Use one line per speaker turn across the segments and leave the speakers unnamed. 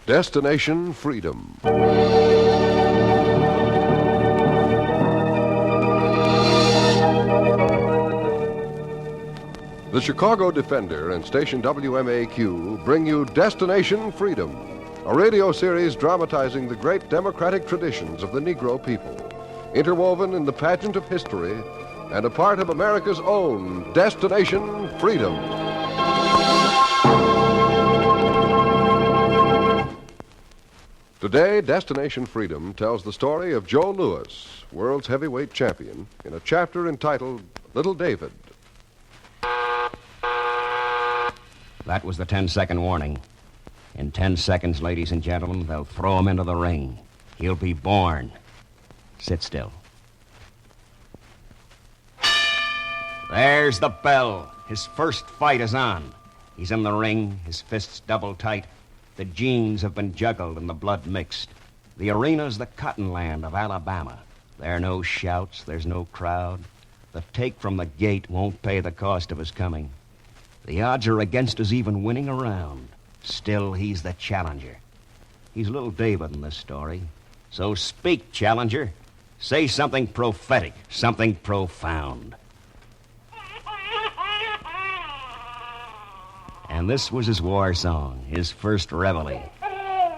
Destination Freedom. The Chicago Defender and station WMAQ bring you Destination Freedom, a radio series dramatizing the great democratic traditions of the Negro people, interwoven in the pageant of history and a part of America's own Destination Freedom. Today, Destination Freedom tells the story of Joe Louis, world's heavyweight champion, in a chapter entitled Little David.
That was the 10-second warning. In 10 seconds, ladies and gentlemen, they'll throw him into the ring. He'll be born. Sit still. There's the bell. His first fight is on. He's in the ring, his fists double tight. The jeans have been juggled and the blood mixed. The arena's the cotton land of Alabama. There are no shouts, there's no crowd. The take from the gate won't pay the cost of his coming. The odds are against his even winning a round. Still, he's the challenger. He's little David in this story. So speak, challenger. Say something prophetic, something profound. And this was his war song, his first reveille.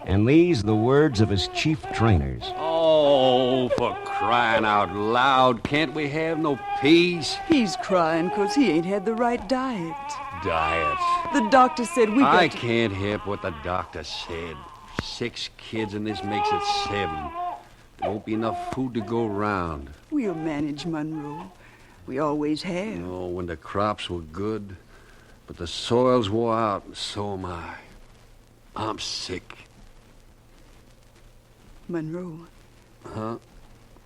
And these the words of his chief trainers.
Oh, for crying out loud, can't we have no peace?
He's crying 'cause he ain't had the right diet.
Diet.
The doctor said we got
I
to...
can't help what the doctor said. 6 kids and this makes it 7. There won't be enough food to go around.
We'll manage, Monroe. We always have.
Oh, when the crops were good, but the soil's wore out, and so am I. I'm sick.
Monroe.
Huh?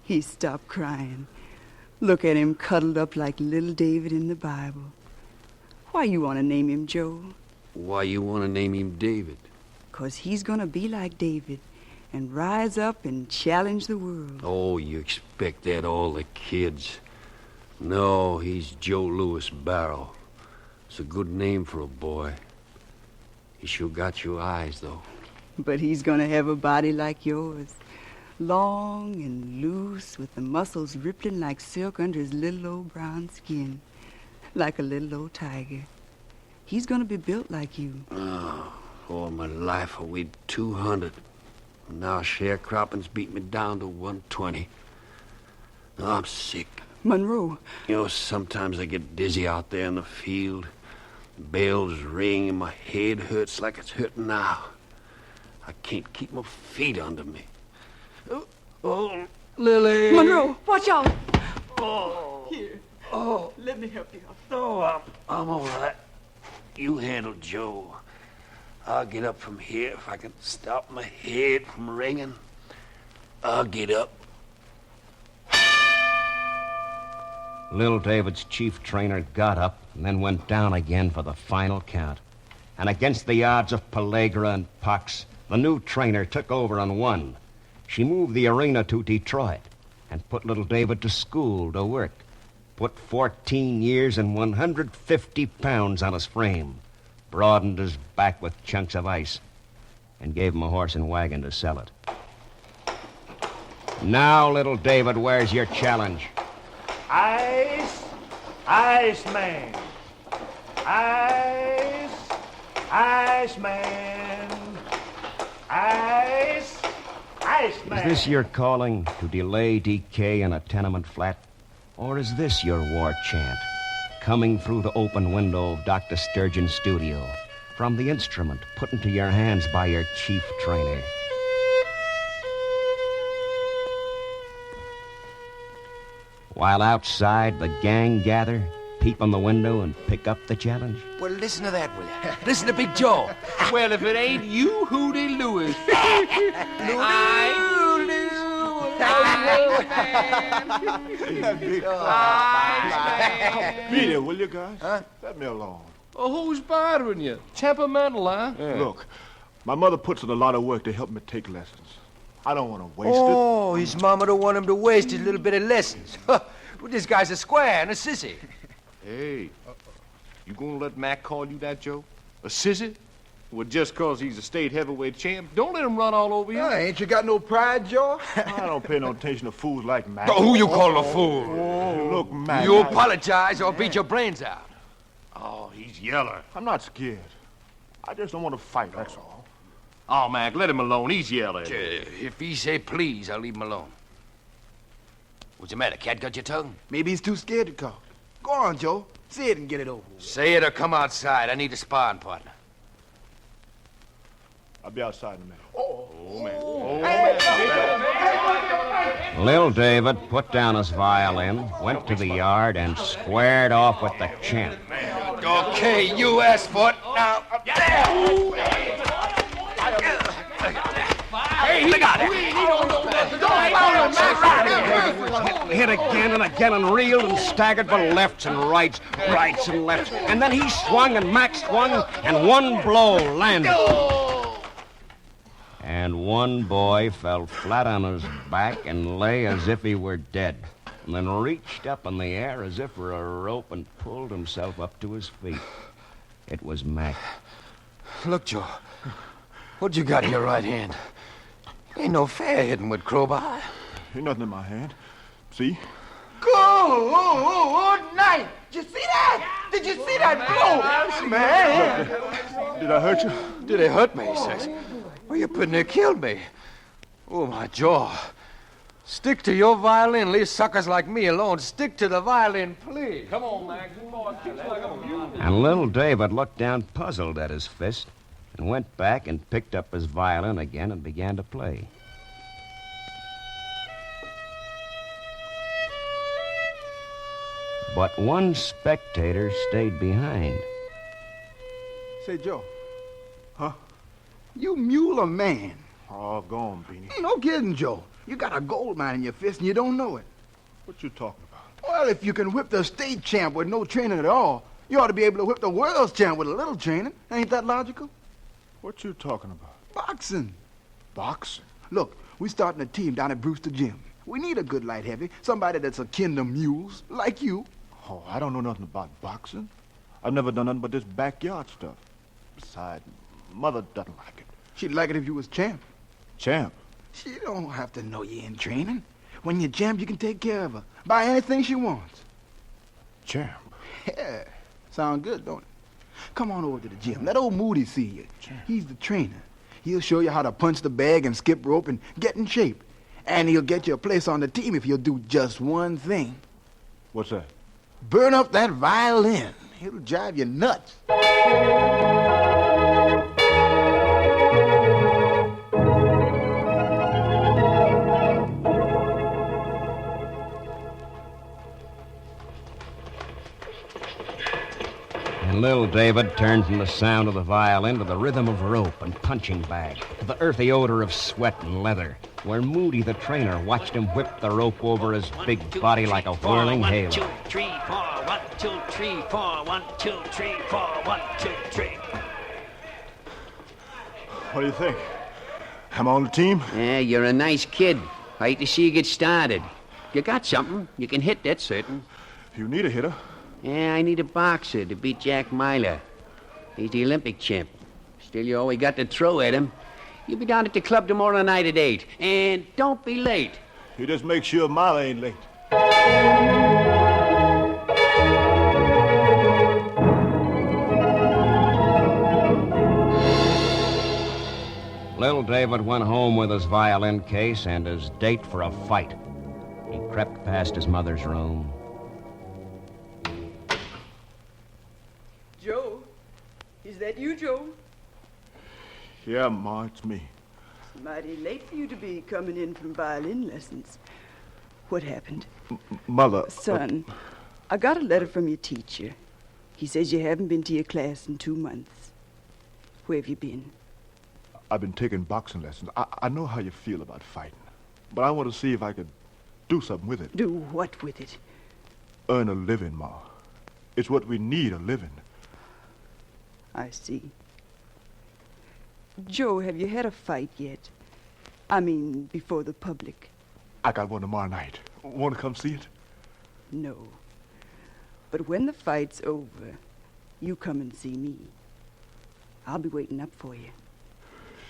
He stopped crying. Look at him cuddled up like little David in the Bible. Why you want to name him Joe?
Why you want to name him David?
'Cause he's going to be like David and rise up and challenge the world.
Oh, you expect that all the kids. No, he's Joe Louis Barrow. It's a good name for a boy. He sure got your eyes, though.
But he's going to have a body like yours. Long and loose with the muscles rippling like silk under his little old brown skin. Like a little old tiger. He's going to be built like you.
Oh, all my life I weighed 200. Now sharecropping's beat me down to 120. I'm sick.
Monroe.
You know, sometimes I get dizzy out there in the field. Bells ring and my head hurts like it's hurting now. I can't keep my feet under me. Oh, Lily.
Monroe, watch out.
Oh.
Here.
Oh.
Let me help you out.
No, I'm all right. You handle Joe. I'll get up from here if I can stop my head from ringing. I'll get up.
Little David's chief trainer got up and then went down again for the final count. And against the odds of pellagra and pox, the new trainer took over and won. She moved the arena to Detroit and put little David to school to work. Put 14 years and 150 pounds on his frame, broadened his back with chunks of ice, and gave him a horse and wagon to sell it. Now, little David, where's your challenge?
Ice, Iceman. Ice, Iceman. Ice, Iceman.
Is this your calling to delay decay in a tenement flat? Or is this your war chant, coming through the open window of Dr. Sturgeon's studio, from the instrument put into your hands by your chief trainer? While outside, the gang gather, peep on the window, and pick up the challenge.
Well, listen to that, will you? Listen to Big Joe.
Well, if it ain't you, Hootie Louis.
Beat it, will you, guys? Huh? Let me alone.
Oh, who's bothering you? Temperamental, huh?
Yeah. Look, my mother puts in a lot of work to help me take lessons. I don't want to waste it.
Oh, his mama don't want him to waste his little bit of lessons. Well, this guy's a square and a sissy.
Hey, you gonna let Mac call you that, Joe? A sissy?
Well, just 'cause he's a state heavyweight champ, don't let him run all over you.
Ain't you got no pride, Joe?
I don't pay no attention to fools like Mac.
Who you call a fool?
Look, Mac.
You apologize or beat your brains out.
Oh, he's yeller.
I'm not scared. I just don't want to fight, that's all.
Oh, Mac, let him alone. He's yelling.
If he say please, I'll leave him alone. What's the matter? Cat got your tongue?
Maybe he's too scared to talk. Go on, Joe. Say it and get it over with.
Say it or come outside. I need a sparring partner.
I'll be outside in a minute.
Lil David put down his violin, went to the yard, and squared off with the champ.
Okay, you asked for it. Now, Hey, he got it.
Hit again and again and reeled and staggered for lefts and rights and lefts. And then he swung and Mac swung, and one blow landed. And one boy fell flat on his back and lay as if he were dead, and then reached up in the air as if for a rope and pulled himself up to his feet. It was Mac.
Look, Joe. What you got in your right hand? Ain't no fair hitting with crowbar.
Ain't nothing in my hand. See?
Good night. Did you see that? Did you see that blow? Man.
Did I hurt you?
Did they hurt me, he says. Well, you pretty near killed me. Oh, my jaw. Stick to your violin. Leave suckers like me alone. Stick to the violin, please.
Come on, Mac.
And little David looked down puzzled at his fist and went back and picked up his violin again and began to play. But one spectator stayed behind.
Say, Joe.
Huh?
You mule or man?
Oh, go on, Beanie.
No kidding, Joe. You got a gold mine in your fist and you don't know it.
What you talking about?
Well, if you can whip the state champ with no training at all, you ought to be able to whip the world's champ with a little training. Ain't that logical?
What you talking about?
Boxing.
Boxing?
Look, we starting a team down at Brewster Gym. We need a good light heavy, somebody that's akin to mules, like you.
Oh, I don't know nothing about boxing. I've never done nothing but this backyard stuff. Besides, Mother doesn't like it.
She'd like it if you was champ.
Champ?
She don't have to know you in training. When you're champ, you can take care of her. Buy anything she wants.
Champ?
Yeah. Sound good, don't it? Come on over to the gym. Let old Moody see you. He's the trainer. He'll show you how to punch the bag and skip rope and get in shape. And he'll get you a place on the team if you'll do just one thing.
What's that?
Burn up that violin. It'll drive you nuts.
And little David turned from the sound of the violin to the rhythm of rope and punching bag, to the earthy odor of sweat and leather, where Moody, the trainer, watched him whip the rope over his big body like a whirling halo.
1, 2, 3, 4. 1, 2, 3, 4. 1, 2, 3, 4. 1, 2, 3.
What do you think? Am I on the team?
Yeah, you're a nice kid. I hate to see you get started. You got something. You can hit, that's certain.
You need a hitter.
Yeah, I need a boxer to beat Jack Myler. He's the Olympic champ. Still, you always got to throw at him. You'll be down at the club tomorrow night at 8. And don't be late.
You just make sure Myler ain't late.
Little David went home with his violin case and his date for a fight. He crept past his mother's room.
Joe, is that you, Joe?
Yeah, Ma, it's me.
It's mighty late for you to be coming in from violin lessons. What happened?
Mother...
Son, I got a letter from your teacher. He says you haven't been to your class in 2 months. Where have you been?
I've been taking boxing lessons. I know how you feel about fighting. But I want to see if I could do something with it.
Do what with it?
Earn a living, Ma. It's what we need, a living.
I see. Joe, have you had a fight yet? I mean, before the public.
I got one tomorrow night. Want to come see it?
No. But when the fight's over, you come and see me. I'll be waiting up for you.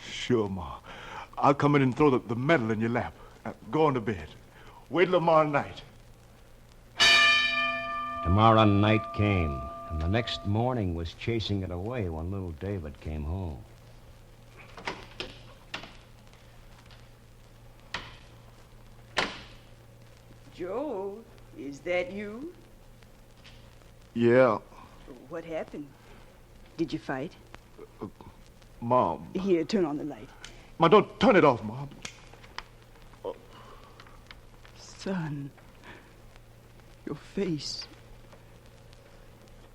Sure, Ma. I'll come in and throw the medal in your lap. Go on to bed. Wait till tomorrow night.
Tomorrow night came, and the next morning was chasing it away when little David came home.
Joe, is that you?
Yeah.
What happened? Did you fight?
Mom.
Here, turn on the light.
Ma, don't turn it off, Mom.
Son, your face.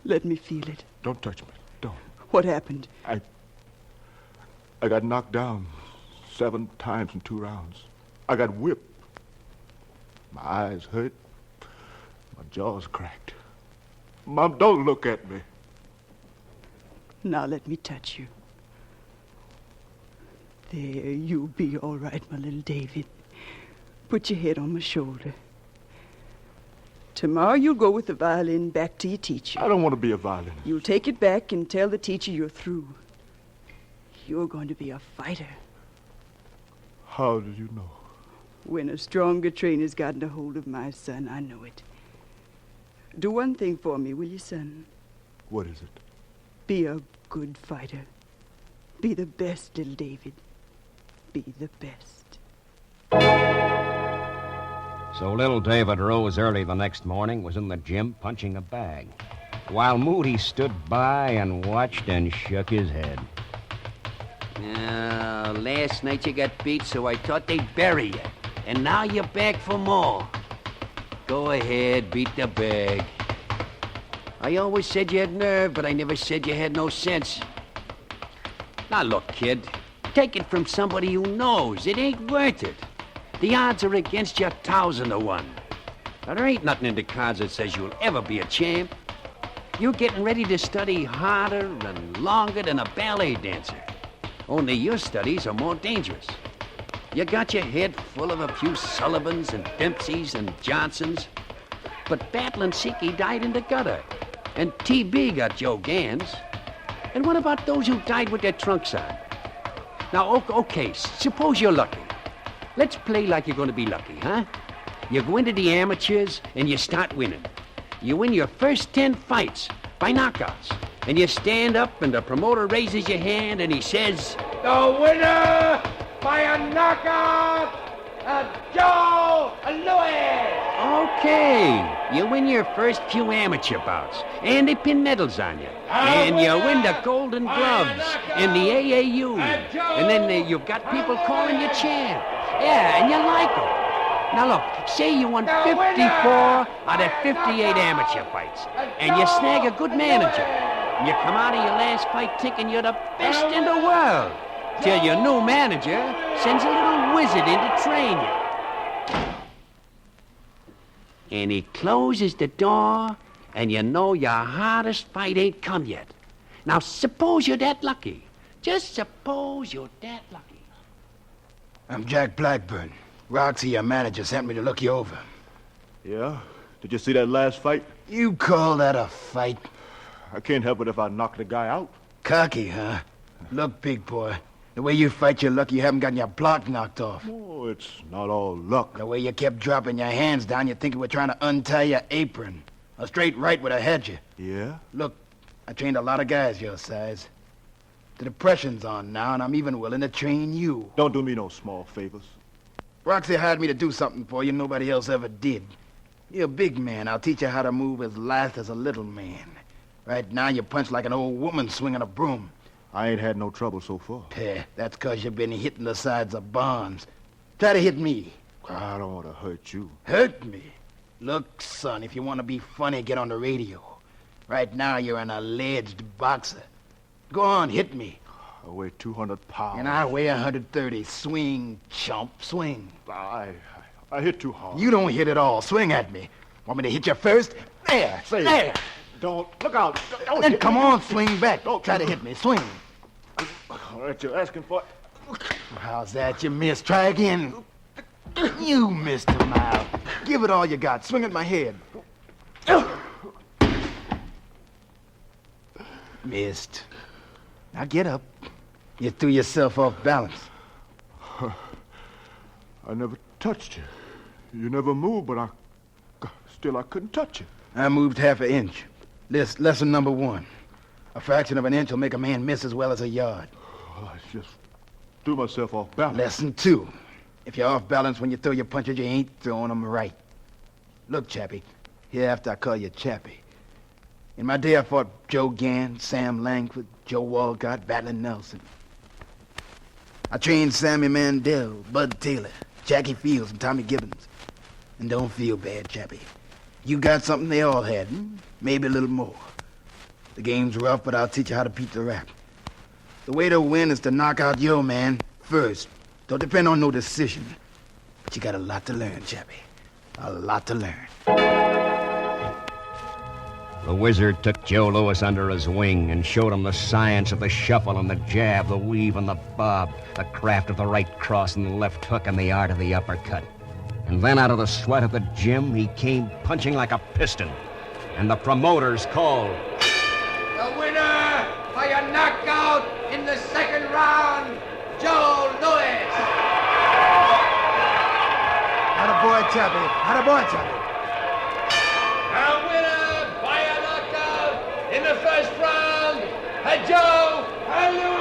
Let me feel it.
Don't touch me. Don't.
What happened?
I got knocked down 7 times in 2 rounds. I got whipped. My eyes hurt. My jaw's cracked. Mom, don't look at me.
Now let me touch you. There, you'll be all right, my little David. Put your head on my shoulder. Tomorrow you'll go with the violin back to your teacher.
I don't want to be a violinist.
You'll take it back and tell the teacher you're through. You're going to be a fighter.
How did you know?
When a stronger trainer's gotten a hold of my son, I know it. Do one thing for me, will you, son?
What is it?
Be a good fighter. Be the best, little David. Be the best.
So little David rose early the next morning, was in the gym punching a bag, while Moody stood by and watched and shook his head.
Last night you got beat, so I thought they'd bury you. And now you're back for more. Go ahead, beat the bag. I always said you had nerve, but I never said you had no sense. Now look, kid, take it from somebody who knows. It ain't worth it. The odds are against you 1,000 to 1. Now, there ain't nothing in the cards that says you'll ever be a champ. You're getting ready to study harder and longer than a ballet dancer. Only your studies are more dangerous. You got your head full of a few Sullivans and Dempseys and Johnsons. But Battle and Siki died in the gutter. And TB got Joe Gans. And what about those who died with their trunks on? Now, okay, suppose you're lucky. Let's play like you're going to be lucky, huh? You go into the amateurs and you start winning. You win your first 10 fights by knockouts. And you stand up and the promoter raises your hand and he says, "The winner by a knockout, Joe Louis!" Okay, you win your first few amateur bouts, and they pin medals on you. And you win the Golden Gloves and the AAU. And then you've got people calling you champ. Yeah, and you like them. Now look, say you won 54 out of 58 amateur fights, and you snag a good manager. And you come out of your last fight thinking you're the best in the world, till your new manager sends a little wizard in to train you. And he closes the door, and you know your hardest fight ain't come yet. Now, suppose you're that lucky. Just suppose you're that lucky.
I'm Jack Blackburn. Roxy, your manager, sent me to look you over.
Yeah? Did you see that last fight?
You call that a fight?
I can't help it if I knock the guy out.
Cocky, huh? Look, big boy, the way you fight, you're lucky you haven't gotten your block knocked off.
Oh, it's not all luck.
The way you kept dropping your hands down, you'd think you were trying to untie your apron. A straight right would have had you.
Yeah?
Look, I trained a lot of guys your size. The depression's on now, and I'm even willing to train you.
Don't do me no small favors.
Roxy hired me to do something for you nobody else ever did. You're a big man. I'll teach you how to move as lithe as a little man. Right now, you punch like an old woman swinging a broom.
I ain't had no trouble so far.
That's 'cause you've been hitting the sides of barns. Try to hit me.
I don't want to hurt you.
Hurt me? Look, son, if you want to be funny, get on the radio. Right now, you're an alleged boxer. Go on, hit me.
I weigh 200 pounds.
And I weigh 130. Swing, chump, swing.
I hit too hard.
You don't hit at all. Swing at me. Want me to hit you first? There.
Say
there.
Don't. Look out. Don't
Then
hit
come
me.
on, swing back.
Don't.
Try to hit me. Swing.
All right, you're asking for it.
How's that? You missed. Try again. You missed him out. Give it all you got. Swing at my head. Missed. Now get up. You threw yourself off balance.
I never touched you. You never moved, but I couldn't touch you.
I moved half an inch. Lesson number 1. A fraction of an inch will make a man miss as well as a yard.
Well, I just threw myself off balance.
Lesson 2. If you're off balance when you throw your punches, you ain't throwing them right. Look, Chappie. Hereafter I call you Chappie. In my day, I fought Joe Gann, Sam Langford, Joe Walcott, Battler Nelson. I trained Sammy Mandel, Bud Taylor, Jackie Fields, and Tommy Gibbons. And don't feel bad, Chappie. You got something they all had, maybe a little more. The game's rough, but I'll teach you how to beat the rap. The way to win is to knock out your man first. Don't depend on no decision. But you got a lot to learn, Chappie. A lot to learn.
The wizard took Joe Louis under his wing and showed him the science of the shuffle and the jab, the weave and the bob, the craft of the right cross and the left hook and the art of the uppercut. And then out of the sweat of the gym, he came punching like a piston. And the promoters called,
"The winner by a knockout in the second round, Joe Louis."
Attaboy, Chappie. Attaboy, Chappie.
The winner by a knockout in the first round, Joe Louis.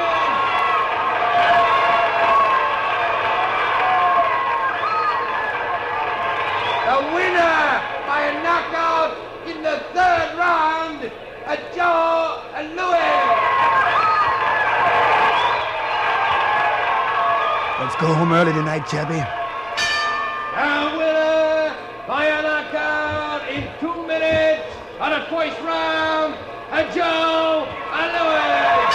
The winner by a knockout in the third round, Joe Louis.
Let's go home early tonight, Chappie.
The winner by a knockout in 2 minutes of the first round, Joe Louis.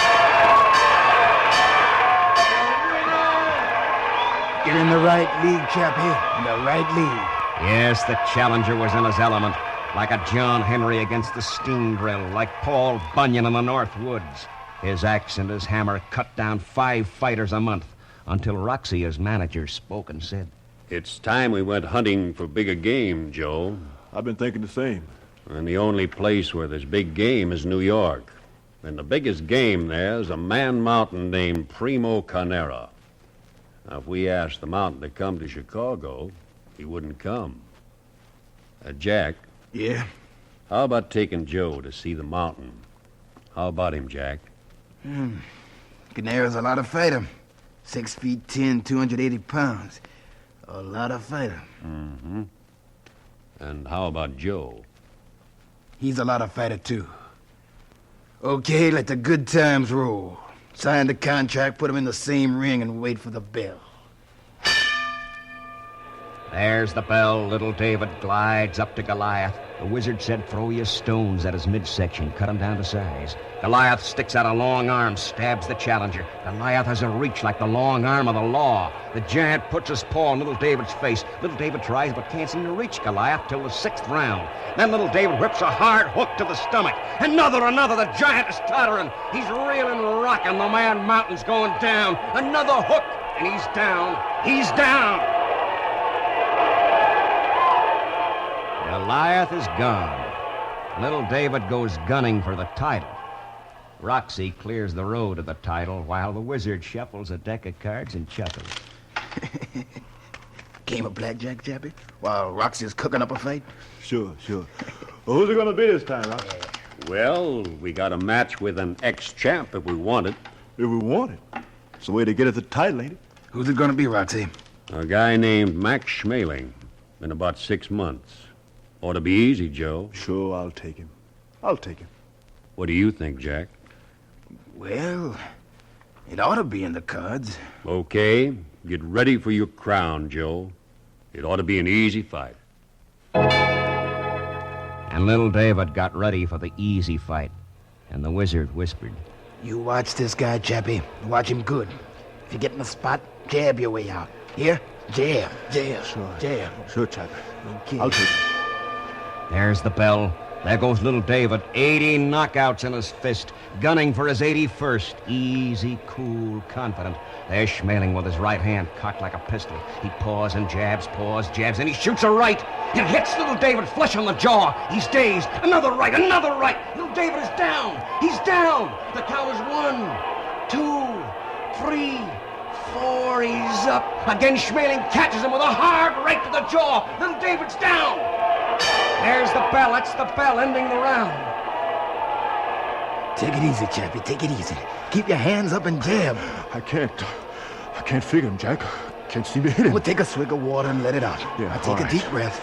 You're in the right league, Chappie. In the right league.
Yes, the challenger was in his element, like a John Henry against the steam drill, like Paul Bunyan in the North Woods. His axe and his hammer cut down 5 fighters a month, until Roxy, his manager, spoke and said,
"It's time we went hunting for bigger game, Joe.
I've been thinking the same.
And the only place where there's big game is New York. And the biggest game there is a man mountain named Primo Carnera. Now, if we asked the mountain to come to Chicago, he wouldn't come. Jack.
Yeah?
How about taking Joe to see the mountain? How about him, Jack?
Carnera's a lot of fighter. 6 feet 10, 280 pounds. A lot of fighter.
Mm-hmm. And how about Joe?
He's a lot of fighter, too. Okay, let the good times roll. Sign the contract, put him in the same ring, and wait for the bell.
There's the bell. Little David glides up to Goliath. The wizard said, "Throw your stones at his midsection. Cut him down to size." Goliath sticks out a long arm, stabs the challenger. Goliath has a reach like the long arm of the law. The giant puts his paw on Little David's face. Little David tries but can't seem to reach Goliath till the 6th round. Then Little David whips a hard hook to the stomach. Another. The giant is tottering. He's reeling, rocking. The man mountain's going down. Another hook, and he's down. He's down. Goliath is gone. Little David goes gunning for the title. Roxy clears the road to the title while the wizard shuffles a deck of cards and chuckles.
Game of blackjack, Chappie? While Roxy's cooking up a fight?
Sure. Well, who's it gonna be this time, Rox?
Well, we got a match with an ex-champ if we want it.
If we want it. It's the way to get at the title, ain't it?
Who's it gonna be, Roxy?
A guy named Max Schmeling. In about 6 months. Ought to be easy, Joe.
Sure, I'll take him.
What do you think, Jack?
Well, it ought to be in the cards.
Okay. Get ready for your crown, Joe. It ought to be an easy fight.
And Little David got ready for the easy fight. And the wizard whispered,
You watch this guy, Chappie. Watch him good. If you get in the spot, jab your way out. Here? Jab. Jab.
Sure, Chappie.
Okay.
I'll take him.
There's the bell. There goes Little David, 80 knockouts in his fist, gunning for his 81st. Easy, cool, confident. There's Schmeling with his right hand cocked like a pistol. He paws and jabs, and he shoots a right. It hits Little David flush on the jaw. He's dazed. Another right. Little David is down. He's down. The count is 1, 2, 3, 4. He's up. Again, Schmeling catches him with a hard right to the jaw. And David's down. There's the bell. That's the bell ending the round.
Take it easy, Chappie. Take it easy. Keep your hands up and jab.
I can't figure him, Jack. Can't seem to hit him.
Well, take a swig of water and let it out.
Yeah,
now take
all
a
right.
deep breath.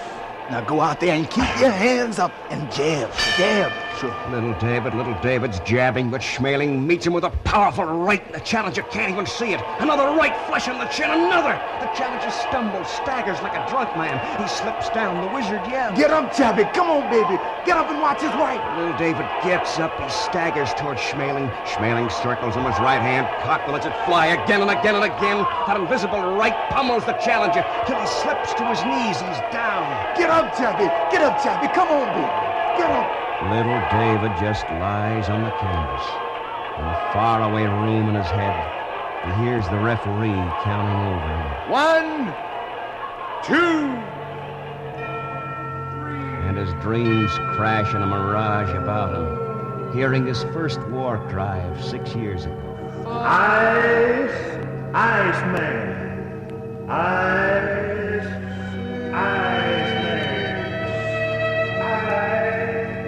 Now go out there and keep your hands up and jab. Jab.
Sure.
Little David's jabbing, but Schmeling meets him with a powerful right. The challenger can't even see it. Another right flush on the chin, another. The challenger stumbles, staggers like a drunk man. He slips down. The wizard yells.
Get up, Chappie. Come on, baby. Get up and watch his right.
Little David gets up. He staggers towards Schmeling. Schmeling circles him his right hand, cocked and lets it fly again and again and again. That invisible right pummels the challenger till he slips to his knees. He's down.
Get up, Chappie. Get up, Chappie. Come on, baby. Get up.
Little David just lies on the canvas. In a faraway room in his head, he hears the referee counting over him.
1, 2.
And his dreams crash in a mirage about him, hearing his first war cry of 6 years ago.
Ice, Iceman. Ice, Iceman.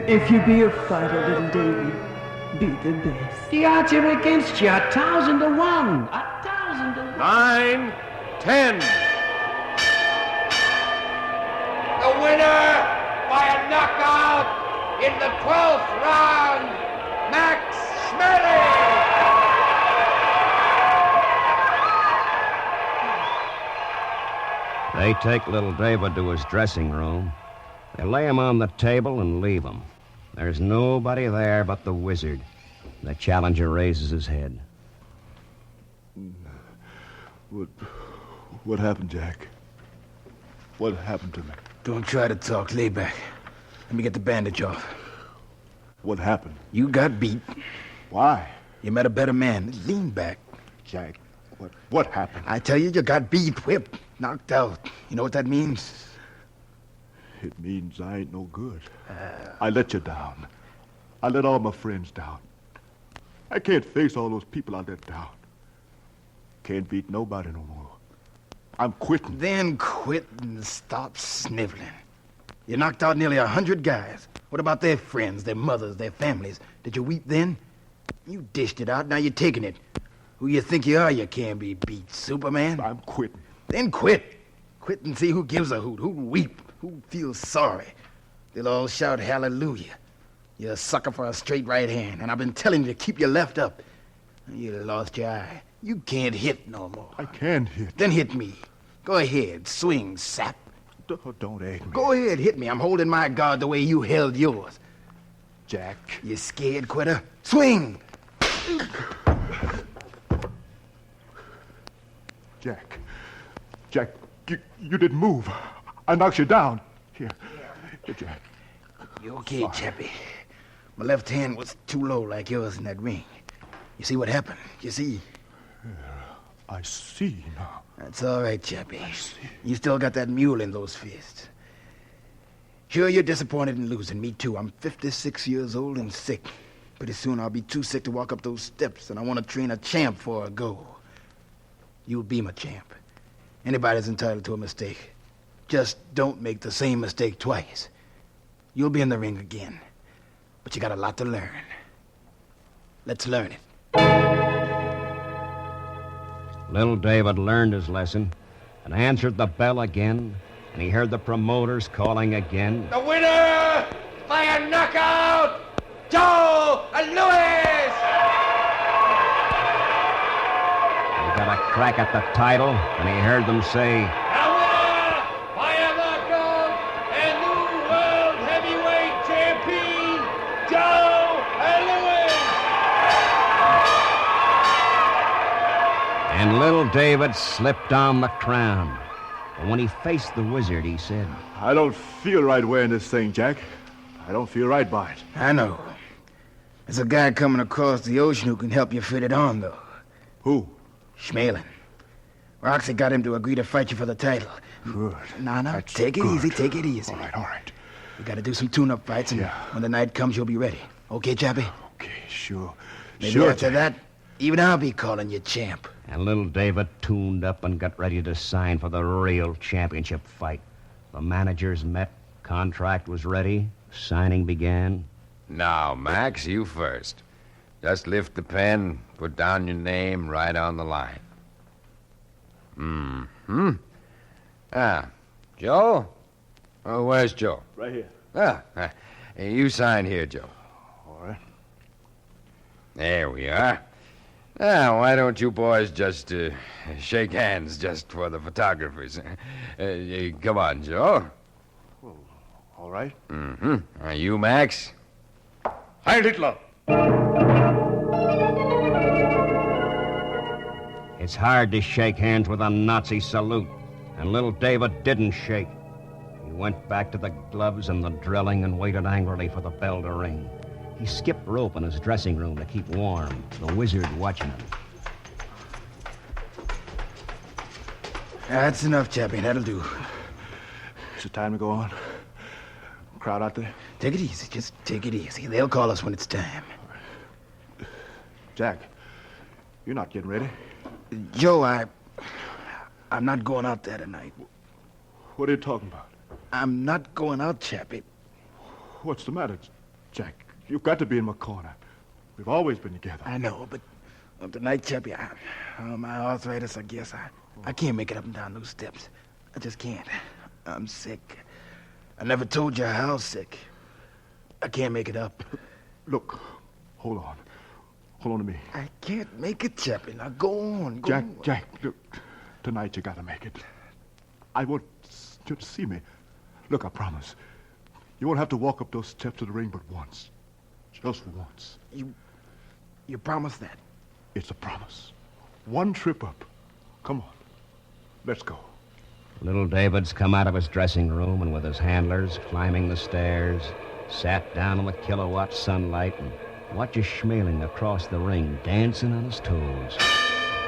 If you be a fighter, little David, be the best.
The odds are against you, 1,000 to 1. 1,000 to 1.
9, 10.
The winner by a knockout in the 12th round, Max Schmeling.
They take little David to his dressing room. They lay him on the table and leave him. There's nobody there but the wizard. The challenger raises his head.
What happened, Jack? What happened to me?
Don't try to talk. Lay back. Let me get the bandage off.
What happened?
You got beat.
Why?
You met a better man. Lean back.
Jack, what happened?
I tell you got beat, whipped, knocked out. You know what that means?
It means I ain't no good. I let you down. I let all my friends down. I can't face all those people I let down. Can't beat nobody no more. I'm quitting.
Then quit and stop sniveling. You knocked out nearly 100 guys. What about their friends, their mothers, their families? Did you weep then? You dished it out, now you're taking it. Who you think you are, you can't be beat, Superman?
I'm quitting.
Then quit. Quit and see who gives a hoot, who weep, who feels sorry. They'll all shout hallelujah. You're a sucker for a straight right hand, and I've been telling you to keep your left up. You lost your eye. You can't hit no more.
I can't hit.
Then hit me. Go ahead, swing, sap.
Don't egg me.
Go ahead, hit me. I'm holding my guard the way you held yours.
Jack.
You scared, quitter? Swing!
Jack, you didn't move. I knocked you down. Here, Jack.
You okay, Chappie? My left hand was too low like yours in that ring. You see what happened? You see?
I see now.
That's all right, Chappie. You still got that mule in those fists. Sure, you're disappointed in losing. Me, too. I'm 56 years old and sick. Pretty soon I'll be too sick to walk up those steps, and I want to train a champ for a go. You'll be my champ. Anybody's entitled to a mistake. Just don't make the same mistake twice. You'll be in the ring again. But you got a lot to learn. Let's learn it.
Little David learned his lesson and answered the bell again, and he heard the promoters calling again.
The winner by a knockout, Joe Louis!
He got a crack at the title, and he heard them say,
The winner by a knockout and new world heavyweight champion, Joe Louis!
And little David slipped on the crown. And when he faced the wizard, he said,
I don't feel right wearing this thing, Jack. I don't feel right by it.
I know. There's a guy coming across the ocean who can help you fit it on, though.
Who?
Schmeling. Roxy got him to agree to fight you for the title.
Good.
Now, take it easy, take it easy.
All right.
We gotta do some tune-up fights, and when the night comes, you'll be ready. Okay, Chappie?
Okay, sure.
Maybe
sure,
after
Jack.
that, Even I'll be calling you champ.
And little David tuned up and got ready to sign for the real championship fight. The managers met, contract was ready, signing began.
Now, Max, you first. Just lift the pen, put down your name right on the line. Mm-hmm. Joe? Oh, where's Joe?
Right here.
You sign here, Joe.
All right.
There we are. Why don't you boys just shake hands just for the photographers? Come on, Joe.
Well, all right.
Mm-hmm. You, Max?
Heil Hitler!
It's hard to shake hands with a Nazi salute, and little David didn't shake. He went back to the gloves and the drilling and waited angrily for the bell to ring. He skipped rope in his dressing room to keep warm, the wizard watching him.
That's enough, Chappie. That'll do.
Is it time to go on? Crowd out there?
Take it easy. Just take it easy. They'll call us when it's time.
Jack, you're not getting ready.
Joe, I'm not going out there tonight.
What are you talking about?
I'm not going out, Chappie.
What's the matter, Jack? You've got to be in my corner. We've always been together.
I know, but tonight, Chappie, my arthritis, I guess, I can't make it up and down those steps. I just can't. I'm sick. I never told you how sick. I can't make it up.
Look, hold on. Hold on to me.
I can't make it, Chappie. Now go on, go on.
Jack, look, tonight you gotta make it. I want you to see me. Look, I promise. You won't have to walk up those steps to the ring but once. Just once.
You promise that?
It's a promise. One trip up. Come on. Let's go.
Little David's come out of his dressing room and with his handlers climbing the stairs, sat down in the kilowatt sunlight and watches Schmeling across the ring, dancing on his toes.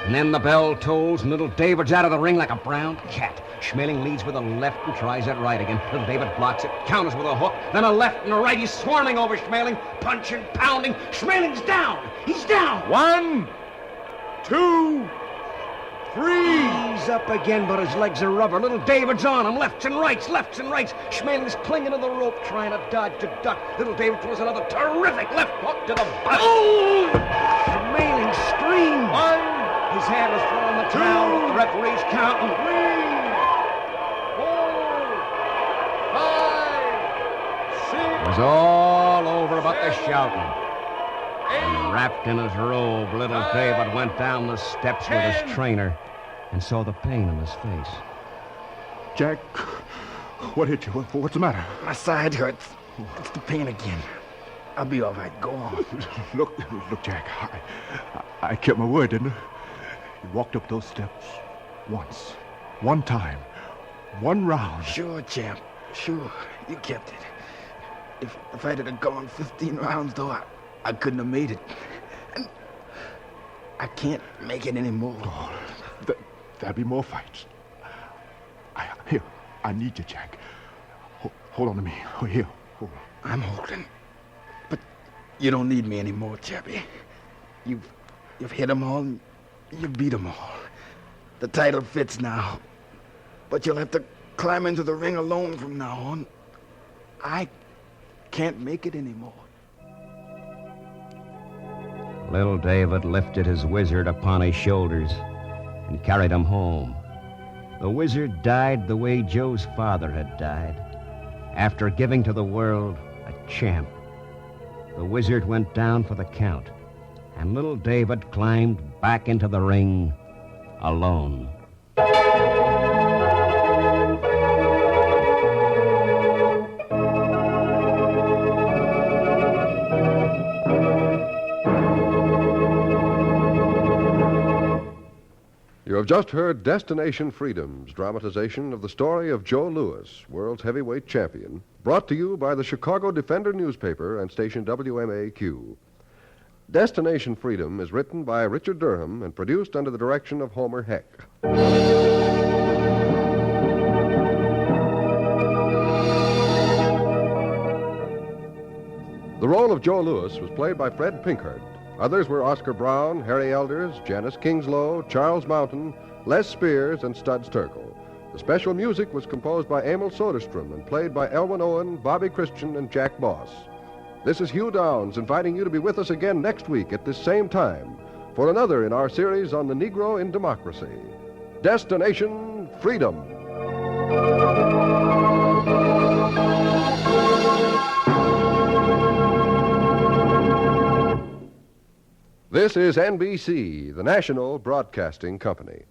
And then the bell tolls, and little David's out of the ring like a brown cat. Schmeling leads with a left and tries it right again. Little David blocks it, counters with a hook, then a left and a right. He's swarming over Schmeling, punching, pounding. Schmeling's down. He's down.
1, 2, 3.
He's up again, but his legs are rubber. Little David's on him, lefts and rights. Schmeling's clinging to the rope, trying to dodge, to duck. Little David throws another terrific left hook to the butt. Oh! Schmeling screams. His hand is throwing the towel. The referee's counting.
3, 4, 5, 6.
It was all over but the shouting. And wrapped in his robe, little David went down the steps with his trainer and saw the pain in his face.
Jack, what hit you? What's the matter?
My side hurts. It's the pain again. I'll be all right. Go on.
Look, Jack. I kept my word, didn't I? You walked up those steps once. One time. One round.
Sure, champ. Sure. You kept it. If I'd have gone 15 rounds, though, I couldn't have made it. And I can't make it anymore.
Oh, there'll be more fights. Here, I need you, Jack. Hold on to me. Here, hold on.
I'm holding. But you don't need me anymore, Chappie. You've hit them all, and you beat them all. The title fits now. But you'll have to climb into the ring alone from now on. I can't make it anymore.
Little David lifted his wizard upon his shoulders and carried him home. The wizard died the way Joe's father had died, after giving to the world a champ. The wizard went down for the count, and little David climbed back into the ring alone.
You have just heard Destination Freedom's dramatization of the story of Joe Louis, world's heavyweight champion, brought to you by the Chicago Defender newspaper and station WMAQ. Destination Freedom is written by Richard Durham and produced under the direction of Homer Heck. The role of Joe Louis was played by Fred Pinkhart. Others were Oscar Brown, Harry Elders, Janice Kingslow, Charles Mountain, Les Spears, and Studs Terkel. The special music was composed by Emil Soderstrom and played by Elwin Owen, Bobby Christian, and Jack Boss. This is Hugh Downs inviting you to be with us again next week at this same time for another in our series on the Negro in Democracy. Destination Freedom. This is NBC, the national broadcasting company.